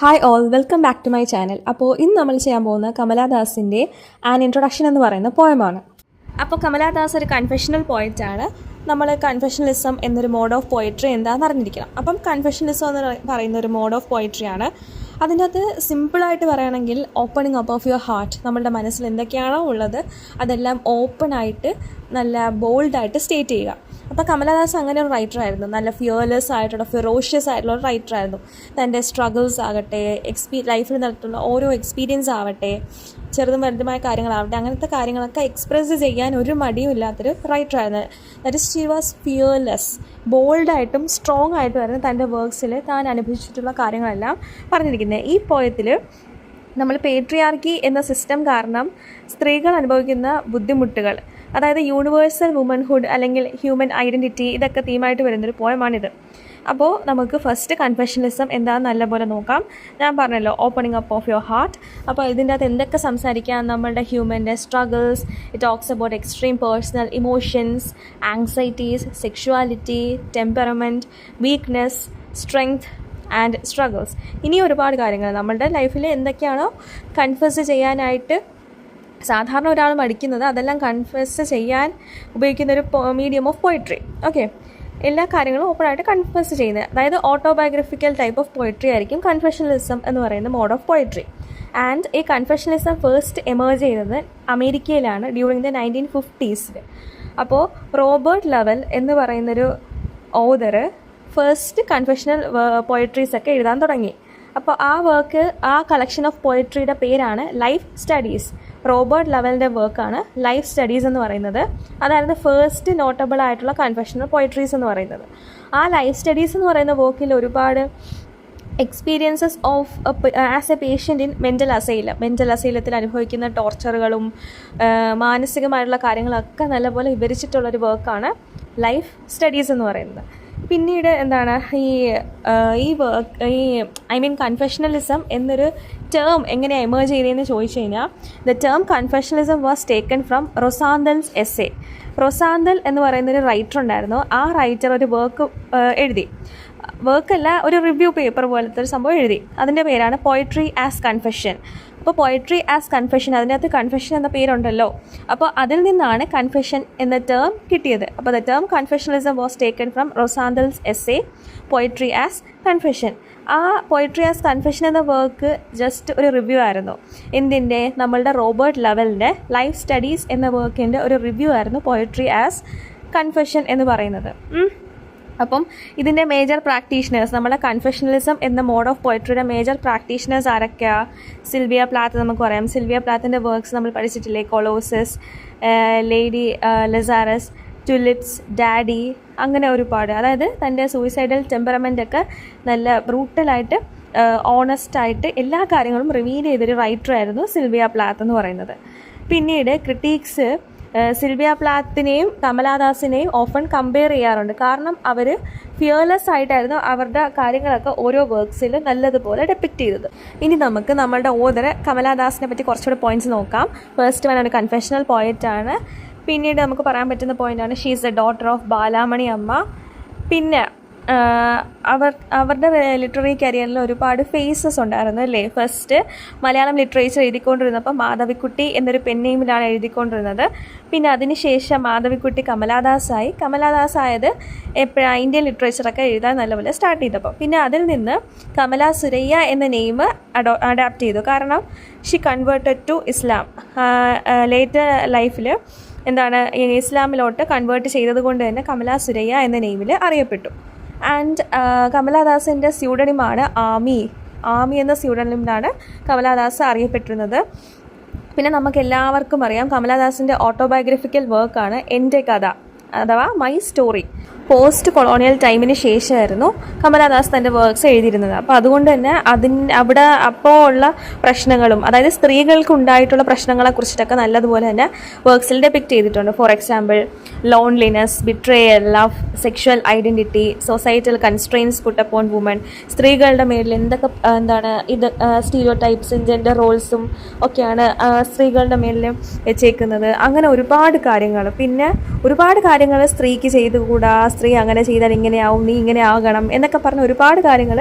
Hi all, welcome back to my channel. അപ്പോൾ ഇന്ന് നമ്മൾ ചെയ്യാൻ പോകുന്ന കമലാദാസിൻ്റെ ആൻ ഇൻട്രൊഡക്ഷൻ എന്ന് പറയുന്ന പോയമാണ്. അപ്പോൾ കമലാദാസ് ഒരു കൺഫെഷണൽ പോയറ്റാണ്. നമ്മൾ കൺഫെഷണലിസം എന്നൊരു മോഡ് ഓഫ് പോയട്രി എന്താണെന്ന് അറിഞ്ഞിരിക്കണം. അപ്പം കൺഫെഷണലിസം എന്ന് പറയുന്ന ഒരു മോഡ് ഓഫ് പോയട്രിയാണ്. അതിൻ്റെ അകത്ത് സിമ്പിളായിട്ട് പറയുകയാണെങ്കിൽ opening up of your heart, നമ്മളുടെ മനസ്സിൽ എന്തൊക്കെയാണോ ഉള്ളത് അതെല്ലാം ഓപ്പണായിട്ട് നല്ല ബോൾഡായിട്ട് സ്റ്റേറ്റ് ചെയ്യുക. അപ്പോൾ കമലാദാസ് അങ്ങനെ ഒരു റൈറ്ററായിരുന്നു. നല്ല ഫിയർലെസ് ആയിട്ടുള്ള ഫിറോഷ്യസ് ആയിട്ടുള്ള ഒരു റൈറ്ററായിരുന്നു. തൻ്റെ സ്ട്രഗിൾസ് ആകട്ടെ, ലൈഫിൽ നടത്തുന്ന ഓരോ എക്സ്പീരിയൻസ് ആവട്ടെ, ചെറുതും വലുതുമായ കാര്യങ്ങളാവട്ടെ, അങ്ങനത്തെ കാര്യങ്ങളൊക്കെ എക്സ്പ്രസ് ചെയ്യാൻ ഒരു മടിയും ഇല്ലാത്തൊരു റൈറ്ററായിരുന്നു. That is she was fearless. ബോൾഡായിട്ടും സ്ട്രോങ് ആയിട്ടുമായിരുന്നു തൻ്റെ വർക്ക്സിൽ താൻ അനുഭവിച്ചിട്ടുള്ള കാര്യങ്ങളെല്ലാം പറഞ്ഞിരിക്കുന്നത്. ഈ പോയത്തിൽ നമ്മൾ പേട്രിയാർക്കി എന്ന സിസ്റ്റം കാരണം സ്ത്രീകൾ അനുഭവിക്കുന്ന ബുദ്ധിമുട്ടുകൾ, അതായത് യൂണിവേഴ്സൽ വുമൻഹുഡ് അല്ലെങ്കിൽ ഹ്യൂമൻ ഐഡൻറ്റിറ്റി, ഇതൊക്കെ തീമായിട്ട് വരുന്നൊരു പോയമാണിത്. അപ്പോൾ നമുക്ക് ഫസ്റ്റ് കൺഫെഷണലിസം എന്താണെന്ന് നല്ലപോലെ നോക്കാം. ഞാൻ പറഞ്ഞല്ലോ opening up of your heart. അപ്പോൾ ഇതിൻ്റെ അകത്ത് എന്തൊക്കെ സംസാരിക്കാം? നമ്മളുടെ ഹ്യൂമൻ്റെ struggles, it talks about extreme personal emotions, anxieties, sexuality, temperament, weakness, strength and struggles. ഇനി ഒരുപാട് കാര്യങ്ങൾ നമ്മളുടെ ലൈഫിൽ എന്തൊക്കെയാണോ കൺഫെസ് ചെയ്യാനായിട്ട് സാധാരണ ഒരാൾ മടിക്കുന്നത്, അതെല്ലാം കൺഫെസ് ചെയ്യാൻ ഉപയോഗിക്കുന്നൊരു മീഡിയം ഓഫ് പോയിട്രി. ഓക്കെ, എല്ലാ കാര്യങ്ങളും ഓപ്പണായിട്ട് കൺഫെസ് ചെയ്യുന്നത്, അതായത് ഓട്ടോബയോഗ്രഫിക്കൽ ടൈപ്പ് ഓഫ് പോയിട്രി ആയിരിക്കും കൺഫെഷണലിസം എന്ന് പറയുന്ന മോഡ് ഓഫ് പോയിട്രി. ആൻഡ് ഈ കൺഫെഷണലിസം ഫസ്റ്റ് എമേർജ് ചെയ്യുന്നത് അമേരിക്കയിലാണ് ഡ്യൂറിങ് ദ 1950s. അപ്പോൾ റോബർട്ട് ലവൽ എന്ന് പറയുന്നൊരു ഓതർ ഫസ്റ്റ് കൺഫെഷണൽ പോയട്രീസൊക്കെ എഴുതാൻ തുടങ്ങി. അപ്പോൾ ആ കളക്ഷൻ ഓഫ് പോയട്രിയുടെ പേരാണ് ലൈഫ് സ്റ്റഡീസ്. റോബർട്ട് ലവലിൻ്റെ വർക്കാണ് ലൈഫ് സ്റ്റഡീസ് എന്ന് പറയുന്നത്. അതായിരുന്നു ഫസ്റ്റ് നോട്ടബിൾ ആയിട്ടുള്ള കൺഫെഷണൽ പോയട്രീസ് എന്ന് പറയുന്നത്. ആ ലൈഫ് സ്റ്റഡീസ് എന്ന് പറയുന്ന വർക്കിൽ ഒരുപാട് experiences of as a patient in mental അസൈലത്തിൽ അനുഭവിക്കുന്ന ടോർച്ചറുകളും മാനസികമായിട്ടുള്ള കാര്യങ്ങളൊക്കെ നല്ലപോലെ വിവരിച്ചിട്ടുള്ളൊരു വർക്കാണ് ലൈഫ് സ്റ്റഡീസ് എന്ന് പറയുന്നത്. പിന്നീട് എന്താണ് കൺഫെഷണലിസം എന്നൊരു ടേം എങ്ങനെയാണ് എമേർജ് ചെയ്തതെന്ന് ചോദിച്ചു കഴിഞ്ഞാൽ, the term confessionalism was taken from Rosenthal's essay. Rosenthal എന്ന് പറയുന്നൊരു റൈറ്റർ ഉണ്ടായിരുന്നു. ആ റൈറ്റർ ഒരു എഴുതി, വർക്കല്ല, ഒരു റിവ്യൂ പേപ്പർ പോലത്തെ ഒരു സംഭവം എഴുതി. അതിൻ്റെ പേരാണ് പോയട്രി ആസ് കൺഫെഷൻ. അപ്പോൾ പോയട്രി ആസ് കൺഫെഷൻ, അതിനകത്ത് കൺഫെഷൻ എന്ന പേരുണ്ടല്ലോ, അപ്പോൾ അതിൽ നിന്നാണ് കൺഫെഷൻ എന്ന ടേം കിട്ടിയത്. അപ്പോൾ the term confessionalism was taken from Rosenthal's essay, poetry as confession. ആ പോയട്രി ആസ് കൺഫെഷൻ എന്ന വർക്ക് ജസ്റ്റ് ഒരു റിവ്യൂ ആയിരുന്നു. എന്തിൻ്റെ? നമ്മളുടെ റോബർട്ട് ലവലിൻ്റെ ലൈഫ് സ്റ്റഡീസ് എന്ന വർക്കിൻ്റെ ഒരു റിവ്യൂ ആയിരുന്നു പോയട്രി ആസ് കൺഫെഷൻ എന്ന് പറയുന്നത്. അപ്പം ഇതിൻ്റെ മേജർ പ്രാക്ടീഷണേഴ്സ്, നമ്മുടെ കൺഫെഷണലിസം എന്ന മോഡ് ഓഫ് പോയട്രിയുടെ മേജർ പ്രാക്ടീഷണേഴ്സ് ആരൊക്കെയാണ്? സിൽവിയ പ്ലാത്ത് നമുക്ക് പറയാം. സിൽവിയ പ്ലാത്തിൻ്റെ വർക്ക്സ് നമ്മൾ പഠിച്ചിട്ടില്ലേ? Colossus, Lady Lazarus, Tulips, Daddy, അങ്ങനെ ഒരുപാട്. അതായത് തൻ്റെ സൂയിസൈഡൽ ടെമ്പറമെൻ്റൊക്കെ നല്ല ബ്രൂട്ടലായിട്ട് ഓണസ്റ്റായിട്ട് എല്ലാ കാര്യങ്ങളും റിവീൽ ചെയ്തൊരു റൈറ്ററായിരുന്നു സിൽവിയ പ്ലാത്ത് എന്ന് പറയുന്നത്. പിന്നീട് ക്രിട്ടീക്സ് സിൽവിയ പ്ലാത്തിനെയും കമലാദാസിനെയും ഓഫൺ കമ്പയർ ചെയ്യാറുണ്ട്. കാരണം അവർ ഫിയർലെസ് ആയിട്ടായിരുന്നു അവരുടെ കാര്യങ്ങളൊക്കെ ഓരോ വർക്ക്സിൽ നല്ലതുപോലെ ഡെപ്പിക്റ്റ് ചെയ്തത്. ഇനി നമുക്ക് നമ്മളുടെ ഓതർ കമലാദാസിനെ പറ്റി കുറച്ചുകൂടെ പോയിന്റ്സ് നോക്കാം. ഫസ്റ്റ് വൺ ഒരു കൺഫെഷണൽ പോയറ്റാണ്. പിന്നീട് നമുക്ക് പറയാൻ പറ്റുന്ന പോയിൻ്റാണ് she is A daughter of Balamani അമ്മ. പിന്നെ അവരുടെ ലിറ്റററി കരിയറിൽ ഒരുപാട് ഫേസസ് ഉണ്ടായിരുന്നു അല്ലേ? ഫസ്റ്റ് മലയാളം ലിറ്ററേച്ചർ എഴുതിക്കൊണ്ടിരുന്നപ്പോൾ മാധവിക്കുട്ടി എന്നൊരു പെൻനെയിമിലാണ് എഴുതിക്കൊണ്ടിരുന്നത്. പിന്നെ അതിനുശേഷം മാധവിക്കുട്ടി കമലാദാസ് ആയത് എപ്പോഴാണ്? ഇന്ത്യൻ ലിറ്ററേച്ചറൊക്കെ എഴുതാൻ നല്ലപോലെ സ്റ്റാർട്ട് ചെയ്തപ്പോൾ. പിന്നെ അതിൽ നിന്ന് കമല സുരയ്യ എന്ന നെയിം അഡാപ്റ്റ് ചെയ്തു. കാരണം she converted to Islam. Later ലൈഫിൽ ഇസ്ലാമിലോട്ട് കൺവേർട്ട് ചെയ്തത് കൊണ്ട് തന്നെ കമല സുരയ്യ എന്ന നെയിമിൽ അറിയപ്പെട്ടു. ആൻഡ് കമലാദാസിൻ്റെ സ്യൂഡനിമാണ് ആമി എന്ന സ്യൂഡനിലാണ് കമലാദാസ് അറിയപ്പെട്ടിരുന്നത്. പിന്നെ നമുക്ക് എല്ലാവർക്കും അറിയാം കമലാദാസിൻ്റെ ഓട്ടോബയോഗ്രഫിക്കൽ വർക്കാണ് എൻ്റെ കഥ, അഥവാ മൈ സ്റ്റോറി. പോസ്റ്റ് കൊളോണിയൽ ടൈമിന് ശേഷമായിരുന്നു കമലാദാസ് തൻ്റെ വർക്ക്സ് എഴുതിയിരുന്നത്. അപ്പോൾ അതുകൊണ്ട് തന്നെ അവിടെ അപ്പോൾ ഉള്ള പ്രശ്നങ്ങളും, അതായത് സ്ത്രീകൾക്ക് ഉണ്ടായിട്ടുള്ള പ്രശ്നങ്ങളെക്കുറിച്ചിട്ടൊക്കെ നല്ലതുപോലെ തന്നെ വർക്ക്സിൽ ഡെപ്പിക്റ്റ് ചെയ്തിട്ടുണ്ട്. For example loneliness, betrayal, love, sexual identity, societal constraints put upon woman. സ്ത്രീകളുടെ മേലിൽ എന്തൊക്കെ സ്റ്റീരിയോ ടൈപ്സും ജെൻഡർ റോൾസും ഒക്കെയാണ് സ്ത്രീകളുടെ മേലിൽ വെച്ചേക്കുന്നത്. അങ്ങനെ ഒരുപാട് കാര്യങ്ങൾ കാര്യങ്ങൾ സ്ത്രീക്ക് ചെയ്തുകൂടാ, സ്ത്രീ അങ്ങനെ ചെയ്താൽ ഇങ്ങനെയാവും, നീ ഇങ്ങനെ ആകണം എന്നൊക്കെ പറഞ്ഞ ഒരുപാട് കാര്യങ്ങൾ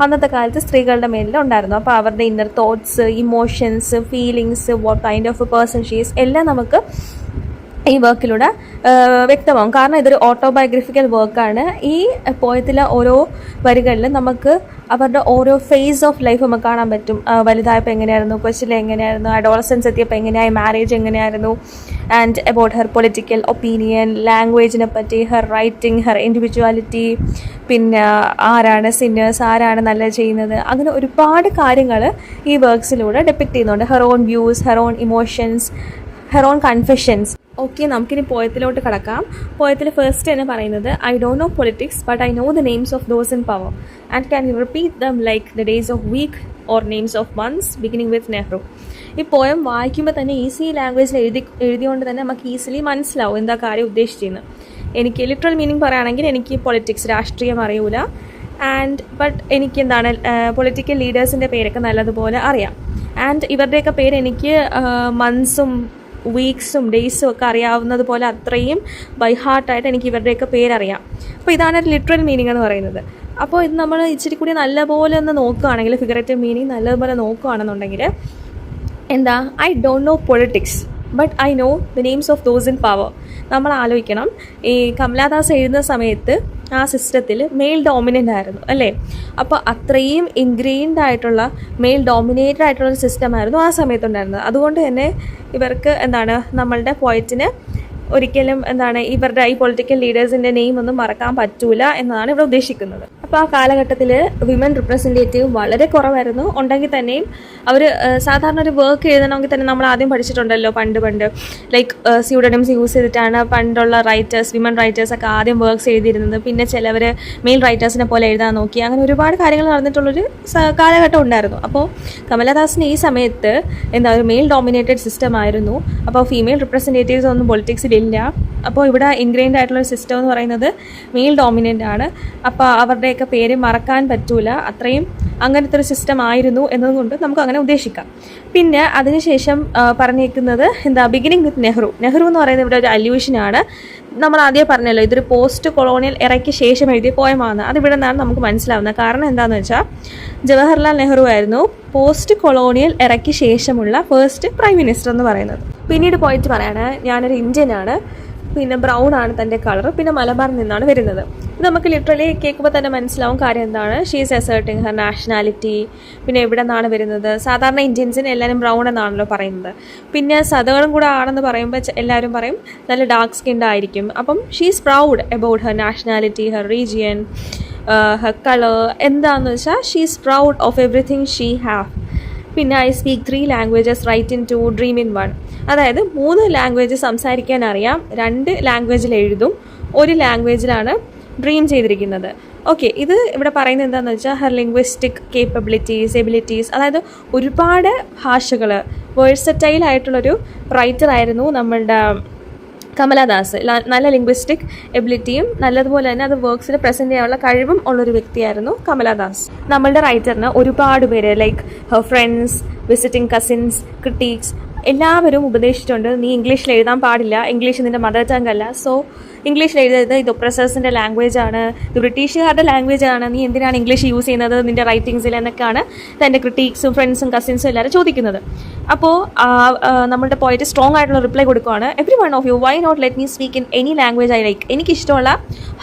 അന്നത്തെ കാലത്ത് സ്ത്രീകളുടെ മേലിൽ ഉണ്ടായിരുന്നു. അപ്പോൾ അവരുടെ inner thoughts, emotions, feelings, what kind of A person she is എല്ലാം നമുക്ക് ഈ വർക്കിലൂടെ വ്യക്തമാകും. കാരണം ഇതൊരു ഓട്ടോബയോഗ്രഫിക്കൽ വർക്കാണ്. ഈ പോയത്തിലെ ഓരോ വരികളിലും നമുക്ക് അവരുടെ ഓരോ ഫേസ് ഓഫ് ലൈഫ് നമുക്ക് കാണാൻ പറ്റും. വലുതായപ്പോൾ എങ്ങനെയായിരുന്നു, കൊച്ചിലെ എങ്ങനെയായിരുന്നു, അഡോളസൻസ് എത്തിയപ്പോൾ എങ്ങനെയായി, മാരേജ് എങ്ങനെയായിരുന്നു, and about her political opinion, ലാംഗ്വേജിനെ പറ്റി, ഹെർ റൈറ്റിംഗ്, ഹെർ ഇൻഡിവിജ്വാലിറ്റി, പിന്നെ ആരാണ് സിന്നേഴ്സ്, ആരാണ് നല്ലത് ചെയ്യുന്നത്, അങ്ങനെ ഒരുപാട് കാര്യങ്ങൾ ഈ വർക്ക്സിലൂടെ ഡെപ്പിക്റ്റ് ചെയ്യുന്നുണ്ട്. Her own views, her own emotions, her own confessions. Okay, നമുക്കിനി പോയത്തിലോട്ട് കിടക്കാം. പോയത്തിൽ ഫസ്റ്റ് തന്നെ പറയുന്നത്, I don't know politics but I know the names of those in power and can you repeat them like the days of week or names of months beginning with Nehru. ഈ poem വായിക്കുമ്പോൾ തന്നെ easy ലാംഗ്വേജിൽ എഴുതിയോണ്ട് തന്നെ നമുക്ക് easily മനസ്സിലാവും എന്താ കാര്യം ഉദ്ദേശിച്ചിരുന്നത്. എനിക്ക് ലിറ്ററൽ മീനിങ് പറയുകയാണെങ്കിൽ എനിക്ക് പൊളിറ്റിക്സ്, രാഷ്ട്രീയം അറിയൂല, ബട്ട് എനിക്ക് എന്താണ് പൊളിറ്റിക്കൽ ലീഡേഴ്സിൻ്റെ പേരൊക്കെ നല്ലതുപോലെ അറിയാം. ആൻഡ് ഇവരുടെയൊക്കെ പേര് എനിക്ക് മന്ത്സും വീക്സും ഡേയ്സും ഒക്കെ അറിയാവുന്നത് പോലെ അത്രയും ബൈ ഹാർട്ടായിട്ട് എനിക്ക് ഇവരുടെയൊക്കെ പേരറിയാം. അപ്പോൾ ഇതാണ് ഒരു ലിറ്ററൽ മീനിങ് എന്ന് പറയുന്നത്. അപ്പോൾ ഇത് നമ്മൾ ഇച്ചിരി കൂടി നല്ലപോലെ ഒന്ന് നോക്കുകയാണെങ്കിൽ, ഫിഗറേറ്റീവ് മീനിങ് നല്ലതുപോലെ നോക്കുകയാണെന്നുണ്ടെങ്കിൽ എന്താ, I don't know politics but I know the names of those in power. നമ്മൾ ആലോചിക്കണം, ഈ കമലാദാസ് എഴുതുന്ന സമയത്ത് ആ സിസ്റ്റത്തിൽ മെയിൽ ഡോമിനൻ്റ് ആയിരുന്നു അല്ലേ. അപ്പോൾ അത്രയും ഇൻഗ്രീൻഡ് ആയിട്ടുള്ള മെയിൽ ഡോമിനേറ്റഡ് ആയിട്ടുള്ള ഒരു സിസ്റ്റമായിരുന്നു ആ സമയത്തുണ്ടായിരുന്നത്. അതുകൊണ്ട് തന്നെ ഇവർക്ക് എന്താണ്, നമ്മളുടെ പോയറ്റിന് ഒരിക്കലും എന്താണ് ഇവരുടെ ഈ പൊളിറ്റിക്കൽ ലീഡേഴ്സിൻ്റെ നെയിം ഒന്നും മറക്കാൻ പറ്റൂല എന്നതാണ് ഇവിടെ ഉദ്ദേശിക്കുന്നത്. അപ്പോൾ ആ കാലഘട്ടത്തിൽ വിമൻ റിപ്രസെൻറ്റേറ്റീവ് വളരെ കുറവായിരുന്നു. ഉണ്ടെങ്കിൽ തന്നെയും അവർ സാധാരണ ഒരു വർക്ക് എഴുതണമെങ്കിൽ തന്നെ നമ്മൾ ആദ്യം പഠിച്ചിട്ടുണ്ടല്ലോ പണ്ട് ലൈക്ക് സ്യൂഡനിംസ് യൂസ് ചെയ്തിട്ടാണ് പണ്ടുള്ള റൈറ്റേഴ്സ്, വിമൻ റൈറ്റേഴ്സൊക്കെ ആദ്യം വർക്ക്സ് എഴുതിയിരുന്നത്. പിന്നെ ചിലവർ മെയിൽ റൈറ്റേഴ്സിനെ പോലെ എഴുതാൻ നോക്കി. അങ്ങനെ ഒരുപാട് കാര്യങ്ങൾ നടന്നിട്ടുള്ളൊരു കാലഘട്ടം ഉണ്ടായിരുന്നു. അപ്പോൾ കമലദാസിന് ഈ സമയത്ത് ഒരു മെയിൽ ഡോമിനേറ്റഡ് സിസ്റ്റം ആയിരുന്നു. അപ്പോൾ ഫീമെയിൽ റിപ്രസെൻറ്റേറ്റീവ്സ് ഒന്നും പൊളിറ്റിക്സിലില്ല. അപ്പോൾ ഇവിടെ ഇൻഗ്രെയിൻഡ് ആയിട്ടുള്ളൊരു സിസ്റ്റം എന്ന് പറയുന്നത് മെയിൽ ഡോമിനൻ്റ് ആണ്. അപ്പോൾ അവരുടെയൊക്കെ പേര് മറക്കാൻ പറ്റൂല, അത്രയും അങ്ങനത്തെ ഒരു സിസ്റ്റം ആയിരുന്നു എന്നതുകൊണ്ട് നമുക്ക് അങ്ങനെ ഉദ്ദേശിക്കാം. പിന്നെ അതിനുശേഷം പറഞ്ഞേക്കുന്നത് ബിഗിനിങ് വിത്ത് നെഹ്റു എന്ന് പറയുന്നത് ഇവിടെ ഒരു അല്യൂഷനാണ്. നമ്മൾ ആദ്യം പറഞ്ഞല്ലോ, ഇതൊരു പോസ്റ്റ് കൊളോണിയൽ എറയ്ക്ക് ശേഷം എഴുതിയ പോയമാണ്. അതിവിടെ നിന്നാണ് നമുക്ക് മനസ്സിലാവുന്നത്. കാരണം എന്താണെന്ന് വെച്ചാൽ ജവഹർലാൽ നെഹ്റു ആയിരുന്നു പോസ്റ്റ് കൊളോണിയൽ എറയ്ക്ക് ശേഷമുള്ള ഫസ്റ്റ് പ്രൈം മിനിസ്റ്റർ എന്ന് പറയുന്നത്. പിന്നീട് പോയിട്ട് പറയാണ്, ഞാനൊരു ഇന്ത്യനാണ്, പിന്നെ ബ്രൗൺ ആണ് തൻ്റെ കളർ, പിന്നെ മലബാറിൽ നിന്നാണ് വരുന്നത്. ഇത് നമുക്ക് ലിറ്ററലി കേൾക്കുമ്പോൾ തന്നെ മനസ്സിലാവും കാര്യം എന്താണ്. She is asserting Har nationality. പിന്നെ എവിടെ നിന്നാണ് വരുന്നത്, സാധാരണ ഇന്ത്യൻസിന് എല്ലാവരും ബ്രൗൺ എന്നാണല്ലോ പറയുന്നത്. പിന്നെ സദേണും കൂടെ ആണെന്ന് പറയുമ്പോൾ എല്ലാവരും പറയും നല്ല ഡാർക്ക് സ്കിൻഡ് ആയിരിക്കും. അപ്പം she is proud about her nationality, her region, her colour. എന്താണെന്ന് വെച്ചാൽ she is proud of everything she have. പിന്നെ I speak 3 languages, write in 2, dream in 1. അതായത് 3 ലാംഗ്വേജ് സംസാരിക്കാൻ അറിയാം, 2 ലാംഗ്വേജിൽ എഴുതും, 1 ലാംഗ്വേജിലാണ് ഡ്രീം ചെയ്തിരിക്കുന്നത്. ഓക്കെ, ഇത് ഇവിടെ പറയുന്നത് എന്താണെന്ന് വെച്ചാൽ ഹെർ ലിംഗ്വിസ്റ്റിക് എബിലിറ്റീസ്, അതായത് ഒരുപാട് ഭാഷകൾ, വേഴ്സറ്റൈൽ ആയിട്ടുള്ളൊരു റൈറ്റർ ആയിരുന്നു നമ്മളുടെ കമലാദാസ്. നല്ല ലിംഗ്വിസ്റ്റിക് എബിലിറ്റിയും നല്ലതുപോലെ തന്നെ അത് വർക്ക്സിൽ പ്രസൻറ്റ് ചെയ്യാനുള്ള കഴിവും ഉള്ളൊരു വ്യക്തിയായിരുന്നു കമലാദാസ്. നമ്മളുടെ റൈറ്ററിന് ഒരുപാട് പേര് like her friends, visiting cousins, critics എല്ലാവരും ഉപദേശിച്ചിട്ടുണ്ട്, നീ ഇംഗ്ലീഷിൽ എഴുതാൻ പാടില്ല, ഇംഗ്ലീഷ് നിൻ്റെ മദർ ടങ് അല്ല, സോ ഇംഗ്ലീഷിൽ എഴുതരുത്, ഇത് ഒപ്രസേഴ്സിൻ്റെ ലാംഗ്വേജ് ആണ്, ഇത് ബ്രിട്ടീഷുകാരുടെ ലാംഗ്വേജ് ആണ്, നീ എന്തിനാണ് ഇംഗ്ലീഷ് യൂസ് ചെയ്യുന്നത് നിൻ്റെ റൈറ്റിങ്സിൽ എന്നൊക്കെയാണ് തൻ്റെ ക്രിട്ടീക്സും ഫ്രണ്ട്സും കസിൻസും എല്ലാവരും ചോദിക്കുന്നത്. അപ്പോൾ നമ്മളുടെ പോയിട്ട് സ്ട്രോങ് ആയിട്ടുള്ള റിപ്ലൈ കൊടുക്കുകയാണ്, every one of you why not let me speak in any language I like. എനിക്കിഷ്ടമുള്ള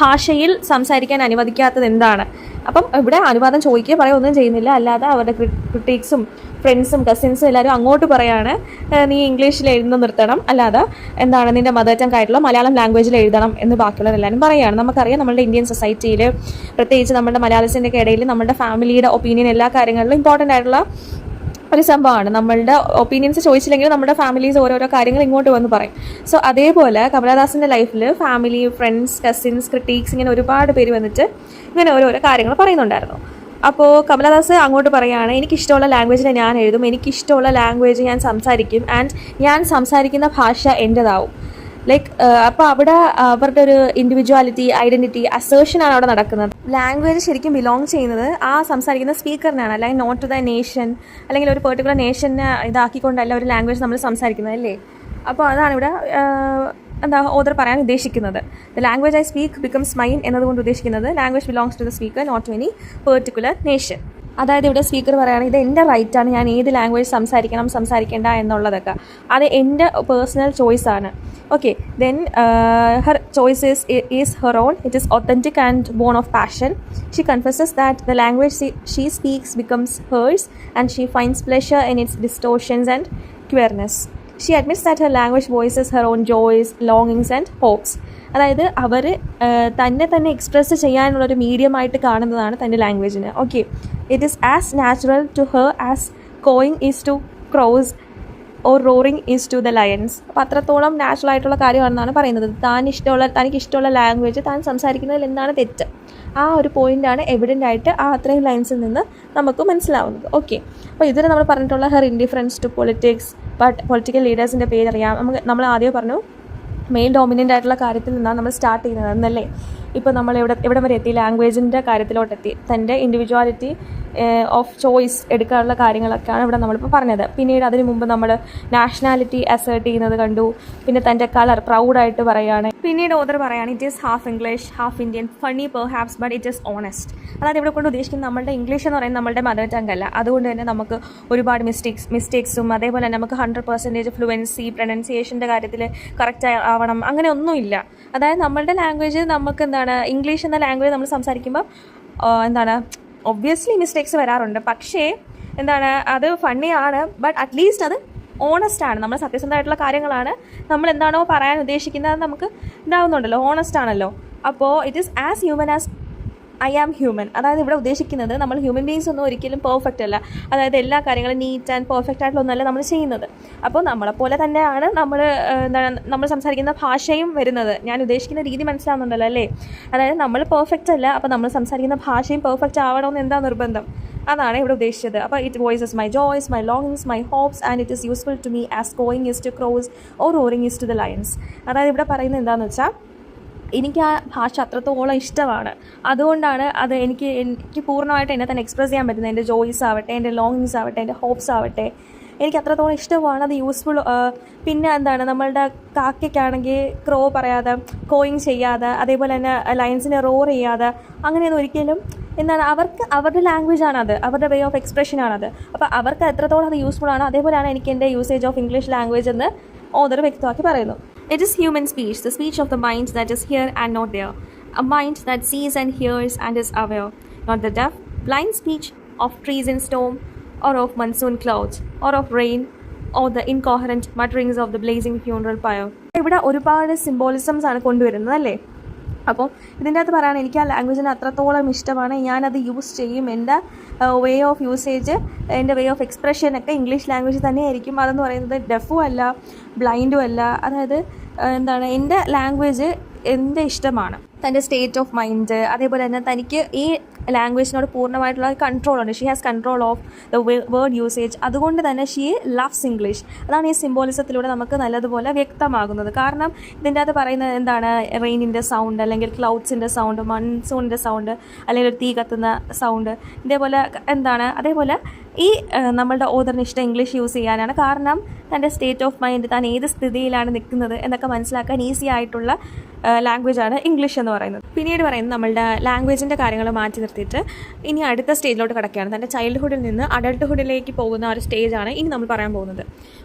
ഭാഷയിൽ സംസാരിക്കാൻ അനുവദിക്കാത്തത് എന്താണ്. അപ്പം ഇവിടെ അനുവാദം ചോദിക്കുക പറയുകയൊന്നും ചെയ്യുന്നില്ല, അല്ലാതെ അവരുടെ ക്രിട്ടീക്സും ഫ്രണ്ട്സും കസിൻസും എല്ലാവരും അങ്ങോട്ട് പറയാണ് നീ ഇംഗ്ലീഷിൽ എഴുതുന്ന നിർത്തണം, അല്ലാതെ നിൻ്റെ മദർ ടങ് ആയിട്ടുള്ള മലയാളം ലാംഗ്വേജിൽ എഴുതണം എന്ന് ബാക്കിയുള്ളവരെല്ലാവരും പറയുകയാണ്. നമുക്കറിയാം നമ്മുടെ ഇന്ത്യൻ സൊസൈറ്റിയിൽ, പ്രത്യേകിച്ച് നമ്മുടെ മലയാളത്തിൻ്റെ ഇടയിൽ നമ്മുടെ ഫാമിലിയുടെ ഒപ്പീനിയൻ എല്ലാ കാര്യങ്ങളിലും ഇമ്പോർട്ടൻ്റ് ആയിട്ടുള്ള ഒരു സംഭവമാണ്. നമ്മളുടെ ഒപ്പീനിയൻസ് ചോദിച്ചില്ലെങ്കിൽ നമ്മുടെ ഫാമിലീസ് ഓരോരോ കാര്യങ്ങൾ ഇങ്ങോട്ട് വന്ന് പറയും. സോ അതേപോലെ കമലദാസിൻ്റെ ലൈഫിൽ ഫാമിലി, ഫ്രണ്ട്സ്, കസിൻസ്, ക്രിട്ടീക്സ് ഇങ്ങനെ ഒരുപാട് പേര് വന്നിട്ട് ഇങ്ങനെ ഓരോരോ കാര്യങ്ങൾ പറയുന്നുണ്ടായിരുന്നു. അപ്പോൾ കമലദാസ് അങ്ങോട്ട് പറയുകയാണ്, എനിക്കിഷ്ടമുള്ള ലാംഗ്വേജിൽ ഞാൻ എഴുതും, എനിക്കിഷ്ടമുള്ള ലാംഗ്വേജ് ഞാൻ സംസാരിക്കും, ആൻഡ് ഞാൻ സംസാരിക്കുന്ന ഭാഷ എൻ്റെതാവും. ലൈക്ക് അപ്പോൾ അവിടെ അവരുടെ ഒരു ഇൻഡിവിജ്വാലിറ്റി, ഐഡൻറ്റിറ്റി, അസേർഷനാണ് അവിടെ നടക്കുന്നത്. ലാംഗ്വേജ് ശരിക്കും ബിലോങ് ചെയ്യുന്നത് ആ സംസാരിക്കുന്ന സ്പീക്കറിനാണ്, അല്ലെങ്കിൽ നോട്ട് ടു ദ നേഷൻ, അല്ലെങ്കിൽ ഒരു പെർട്ടിക്കുലർ നേഷനെ ഇതാക്കിക്കൊണ്ടല്ല ഒരു ലാംഗ്വേജ് നമ്മൾ സംസാരിക്കുന്നത് അല്ലേ. അപ്പോൾ അതാണ് ഇവിടെ എന്താ ഓദർ പറയാൻ ഉദ്ദേശിക്കുന്നത്. The language I speak becomes mine എന്നതുകൊണ്ട് ഉദ്ദേശിക്കുന്നത് language belongs to the speaker not to any particular nation. അതായത് ഇവിടെ സ്പീക്കർ പറയുകയാണ് ഇത് എൻ്റെ റൈറ്റാണ്, ഞാൻ ഏത് ലാംഗ്വേജ് സംസാരിക്കേണ്ട എന്നുള്ളതൊക്കെ അത് എൻ്റെ പേഴ്സണൽ ചോയ്സാണ്. Okay, then her choice is her own. It is authentic and born of passion. She confesses that the language she speaks becomes hers and she finds pleasure in its distortions and queerness. She admits that her language voices her own joys, longings and hopes. അതായത് അവർ തന്നെ express ചെയ്യാനുള്ളൊരു മീഡിയമായിട്ട് കാണുന്നതാണ് തൻ്റെ ലാംഗ്വേജിന്. Okay, it is as natural to her as cooing is to crows or roaring is to the lions. അപ്പോൾ അത്രത്തോളം natural ആയിട്ടുള്ള കാര്യമാണെന്നാണ് പറയുന്നത്. തനിക്ക് ഇഷ്ടമുള്ള ലാംഗ്വേജ് താൻ സംസാരിക്കുന്നതിൽ എന്താണ് തെറ്റ്, ആ ഒരു പോയിൻ്റാണ് എവിഡൻ്റ് ആയിട്ട് ആ അത്രയും ലൈൻസിൽ നിന്ന് നമുക്ക് മനസ്സിലാവുന്നത്. ഓക്കെ, അപ്പോൾ ഇതിൽ നമ്മൾ പറഞ്ഞിട്ടുള്ള her indifference to politics, but political ലീഡേഴ്സിൻ്റെ പേരറിയാം. നമ്മൾ ആദ്യം പറഞ്ഞു മെയിൽ ഡോമിനൻ്റ് ആയിട്ടുള്ള കാര്യത്തിൽ നിന്നാണ് നമ്മൾ സ്റ്റാർട്ട് ചെയ്യുന്നത് എന്നല്ലേ. ഇപ്പോൾ നമ്മൾ എവിടെ വരെ എത്തി, ലാംഗ്വേജിൻ്റെ കാര്യത്തിലോട്ടെത്തി. തൻ്റെ ഇൻഡിവിജ്വാലിറ്റി ഓഫ് ചോയ്സ് എടുക്കാനുള്ള കാര്യങ്ങളൊക്കെയാണ് ഇവിടെ നമ്മളിപ്പോൾ പറഞ്ഞത്. പിന്നീട് അതിന് മുമ്പ് നമ്മൾ നാഷണാലിറ്റി അസേർട്ട് ചെയ്യുന്നത് കണ്ടു. പിന്നെ തൻ്റെ കളർ പ്രൗഡായിട്ട് പറയുകയാണ്. പിന്നീട് ഓദർ പറയുകയാണ് it is half English half Indian, funny perhaps but it is honest. അതായത് ഇവിടെ കൊണ്ട് ഉദ്ദേശിക്കുന്നത് നമ്മളുടെ ഇംഗ്ലീഷ് എന്ന് പറയുന്നത് നമ്മളുടെ മദർ ടങ് അല്ല. അതുകൊണ്ട് തന്നെ നമുക്ക് ഒരുപാട് മിസ്റ്റേക്സും അതേപോലെ തന്നെ നമുക്ക് 100% ഫ്ലുവൻസി പ്രൊനൗൺസിയേഷൻ്റെ കാര്യത്തിൽ കറക്റ്റ് ആവണം അങ്ങനെ ഒന്നുമില്ല. അതായത് നമ്മളുടെ ലാംഗ്വേജ് നമുക്ക് എന്താണ്, ഇംഗ്ലീഷ് എന്ന ലാംഗ്വേജ് നമ്മൾ സംസാരിക്കുമ്പോൾ എന്താണ് ഒബ്വിയസ്ലി മിസ്റ്റേക്സ് വരാറുണ്ട്. പക്ഷേ എന്താണ് അത് ഫണ്ണിയാണ്, ബട്ട് അറ്റ്ലീസ്റ്റ് അത് ഓണസ്റ്റ് ആണ്. നമ്മൾ സത്യസന്ധമായിട്ടുള്ള കാര്യങ്ങളാണ് നമ്മൾ എന്താണോ പറയാൻ ഉദ്ദേശിക്കുന്നത് നമുക്ക് ഇതാവുന്നുണ്ടല്ലോ, ഓണസ്റ്റ് ആണല്ലോ. അപ്പോൾ it is as human as I am human. അതായത് ഇവിടെ ഉദ്ദേശിക്കുന്നത് നമ്മൾ ഹ്യൂമൻ ബീങ്സ് ഒന്നും ഒരിക്കലും പെർഫെക്റ്റ് അല്ല. അതായത് എല്ലാ കാര്യങ്ങളും നീറ്റ് ആൻഡ് പെർഫെക്റ്റ് ആയിട്ടുള്ളൊന്നല്ല നമ്മൾ ചെയ്യുന്നത്. അപ്പോൾ നമ്മളെപ്പോലെ തന്നെയാണ് നമ്മൾ സംസാരിക്കുന്ന ഭാഷയും വരുന്നത്. ഞാൻ ഉദ്ദേശിക്കുന്ന രീതി മനസ്സിലാവുന്നുണ്ടല്ലോ അല്ലേ. അതായത് നമ്മൾ പെർഫെക്റ്റ് അല്ല, അപ്പോൾ നമ്മൾ സംസാരിക്കുന്ന ഭാഷയും പെർഫെക്റ്റ് ആവണമെന്ന് എന്താ നിർബന്ധം, അതാണ് ഇവിടെ ഉദ്ദേശിച്ചത്. അപ്പോൾ it voices my joys, my longings, my hopes and it is useful to me as cawing is to crows or roaring is to the lions. അതായത് ഇവിടെ പറയുന്നത് എന്താണെന്ന് വെച്ചാൽ എനിക്ക് ആ ഭാഷ അത്രത്തോളം ഇഷ്ടമാണ്. അതുകൊണ്ടാണ് അത് എനിക്ക് പൂർണ്ണമായിട്ട് എന്നെ തന്നെ എക്സ്പ്രസ് ചെയ്യാൻ പറ്റുന്നത്. എൻ്റെ ജോയ്സ് ആവട്ടെ, എൻ്റെ ലോങ്ങിങ്സ് ആവട്ടെ, എൻ്റെ ഹോപ്സ് ആവട്ടെ, എനിക്ക് അത്രത്തോളം ഇഷ്ടമാണ്. അത് യൂസ്ഫുൾ. പിന്നെ എന്താണ്, നമ്മളുടെ കാക്കയ്ക്കാണെങ്കിൽ ക്രോ പറയാതെ, കോയിങ് ചെയ്യാതെ, അതേപോലെ തന്നെ ലയൺസിനെ റോർ ചെയ്യാതെ, അങ്ങനെയൊന്നും ഒരിക്കലും എന്താണ് അവരുടെ ലാംഗ്വേജാണത്, അവരുടെ വേ ഓഫ് എക്സ്പ്രഷനാണത്. അപ്പോൾ അവർക്ക് എത്രത്തോളം അത് യൂസ്ഫുൾ ആണ്, അതേപോലെയാണ് എനിക്ക് എൻ്റെ യൂസേജ് ഓഫ് ഇംഗ്ലീഷ് ലാംഗ്വേജ് എന്ന് ഓദർ വ്യക്തമാക്കി പറയുന്നു. It is human speech, the speech of the mind that is here and not there, a mind that sees and hears and is aware, not the deaf, blind speech of trees in storm, or of monsoon clouds, or of rain, or the incoherent mutterings of the blazing funeral pyre. ഇവിടെ ഒരുപാട് സിംബോളിസംസ് ആണ് കൊണ്ടുവരുന്നത് അല്ലേ. അപ്പോൾ ഇതിൻ്റെ അകത്ത് പറയാൻ എനിക്ക് ആ ലാംഗ്വേജിന് അത്രത്തോളം ഇഷ്ടമാണ്, ഞാനത് യൂസ് ചെയ്യും. എൻ്റെ വേ ഓഫ് യൂസേജ്, എൻ്റെ വേ ഓഫ് എക്സ്പ്രഷനൊക്കെ ഇംഗ്ലീഷ് ലാംഗ്വേജ് തന്നെയായിരിക്കും. അതെന്ന് പറയുന്നത് ഡെഫും അല്ല, ബ്ലൈൻഡും അല്ല. അതായത് എന്താണ്, എൻ്റെ ലാംഗ്വേജ് എൻ്റെ ഇഷ്ടമാണ്. തൻ്റെ സ്റ്റേറ്റ് ഓഫ് മൈൻഡ്, അതേപോലെ തന്നെ തനിക്ക് ഈ ലാംഗ്വേജിനോട് പൂർണ്ണമായിട്ടുള്ള കൺട്രോളുണ്ട്. She has control of the word usage. അതുകൊണ്ട് തന്നെ ഷീ ലവ്സ് ഇംഗ്ലീഷ്. അതാണ് ഈ സിംബോളിസത്തിലൂടെ നമുക്ക് നല്ലതുപോലെ വ്യക്തമാകുന്നത്. കാരണം ഇതിൻ്റെ അകത്ത് പറയുന്നത് എന്താണ്, റെയിനിൻ്റെ സൗണ്ട്, അല്ലെങ്കിൽ ക്ലൗഡ്സിൻ്റെ സൗണ്ട്, മൺസൂണിൻ്റെ സൗണ്ട്, അല്ലെങ്കിൽ ഒരു തീ കത്തുന്ന സൗണ്ട്, ഇതേപോലെ എന്താണ്. അതേപോലെ ഈ നമ്മളുടെ ഓദറിന് ഇഷ്ടം ഇംഗ്ലീഷ് യൂസ് ചെയ്യാനാണ്. കാരണം തൻ്റെ സ്റ്റേറ്റ് ഓഫ് മൈൻഡ്, താൻ ഏത് സ്ഥിതിയിലാണ് നിൽക്കുന്നത് എന്നൊക്കെ മനസ്സിലാക്കാൻ ഈസി ആയിട്ടുള്ള ലാംഗ്വേജാണ് ഇംഗ്ലീഷ് എന്ന് പറയുന്നത്. പിന്നീട് പറയുന്നത് നമ്മളുടെ ലാംഗ്വേജിൻ്റെ കാര്യങ്ങൾ മാറ്റി നിർത്തിയിട്ട് ഇനി അടുത്ത സ്റ്റേജിലോട്ട് കിടക്കുകയാണ്. തൻ്റെ ചൈൽഡ്ഹുഡിൽ നിന്ന് അഡൾട്ട്ഹുഡിലേക്ക് പോകുന്ന ഒരു സ്റ്റേജാണ് ഇനി നമ്മൾ പറയാൻ പോകുന്നത്.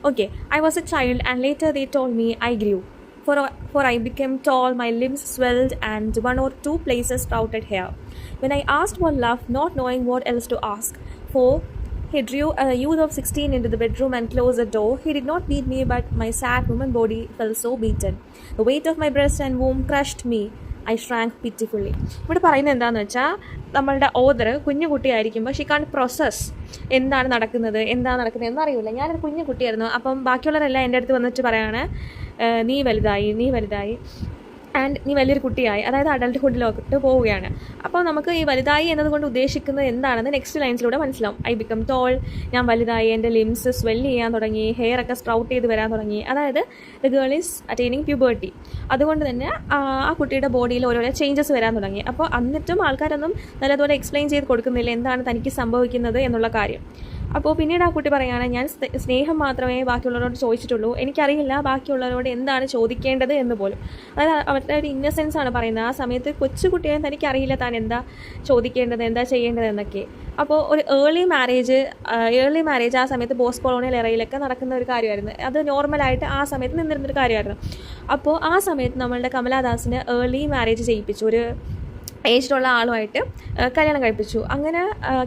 Okay, I was A child and later they told me I grieve. For I became tall, my limbs swelled, and 1 or 2 places sprouted hair. When I asked for love, not knowing what else to ask for, he drew a youth of 16 into the bedroom and closed the door. He did not beat me, but my sad woman body felt so beaten. The weight of my breast and womb crushed me. I shrank pitifully. ഇവിടെ പറയുന്നത് എന്താണെന്ന് വെച്ചാൽ നമ്മളുടെ author കുഞ്ഞു കുട്ടിയായിരിക്കുമ്പോൾ she can't process എന്താണ് നടക്കുന്നത് എന്നറിയില്ല. ഞാനൊരു കുഞ്ഞു കുട്ടിയായിരുന്നു. അപ്പം ബാക്കിയുള്ളവരെല്ലാം എൻ്റെ അടുത്ത് വന്നിട്ട് പറയാണ് നീ വലുതായി ആൻഡ് നീ വലിയൊരു കുട്ടിയായി, അതായത് അഡൾട്ട്ഹുഡിലോട്ട് പോവുകയാണ്. അപ്പോൾ നമുക്ക് ഈ വലുതായി എന്നതുകൊണ്ട് ഉദ്ദേശിക്കുന്നത് എന്താണെന്ന് നെക്സ്റ്റ് ലൈൻസിലൂടെ മനസ്സിലാവും. ഐ ബിക്കം ടോൾ, ഞാൻ വലുതായി, എൻ്റെ ലിംസ് സ്വെല്ല് ചെയ്യാൻ തുടങ്ങി, ഹെയർ ഒക്കെ സ്പ്രൗട്ട് ചെയ്ത് വരാൻ തുടങ്ങി. അതായത് the girl is attaining puberty. അതുകൊണ്ട് തന്നെ ആ കുട്ടിയുടെ ബോഡിയിൽ ഓരോരോ ചേഞ്ചസ് വരാൻ തുടങ്ങി. അപ്പോൾ എന്നിട്ടും ആൾക്കാരൊന്നും നല്ലതുപോലെ എക്സ്പ്ലെയിൻ ചെയ്ത് കൊടുക്കുന്നില്ല എന്താണ് തനിക്ക് സംഭവിക്കുന്നത് എന്നുള്ള കാര്യം. അപ്പോൾ പിന്നീട് ആ കുട്ടി പറയുകയാണ്, ഞാൻ സ്നേഹം മാത്രമേ ബാക്കിയുള്ളവരോട് ചോദിച്ചിട്ടുള്ളൂ, എനിക്കറിയില്ല ബാക്കിയുള്ളവരോട് എന്താണ് ചോദിക്കേണ്ടത് എന്ന് പോലും. അതായത് അവരുടെ ഒരു ഇന്നസെൻസ് ആണ് പറയുന്നത്. ആ സമയത്ത് കൊച്ചുകുട്ടിയെ തനിക്കറിയില്ല താൻ എന്താ ചോദിക്കേണ്ടത്, എന്താ ചെയ്യേണ്ടത് എന്നൊക്കെ. അപ്പോൾ ഒരു ഏർലി മാരേജ് ആ സമയത്ത് പോസ്റ്റ് കൊളോണിയൽ എറയിലൊക്കെ നടക്കുന്ന ഒരു കാര്യമായിരുന്നു. അത് നോർമലായിട്ട് ആ സമയത്ത് നിന്നിരുന്നൊരു കാര്യമായിരുന്നു. അപ്പോൾ ആ സമയത്ത് നമ്മളുടെ കമലാദാസിന് ഏർലി മാരേജ് ചെയ്യിപ്പിച്ചു, ഒരു ഏജിലുള്ള ആളുമായിട്ട് കല്യാണം കഴിപ്പിച്ചു. അങ്ങനെ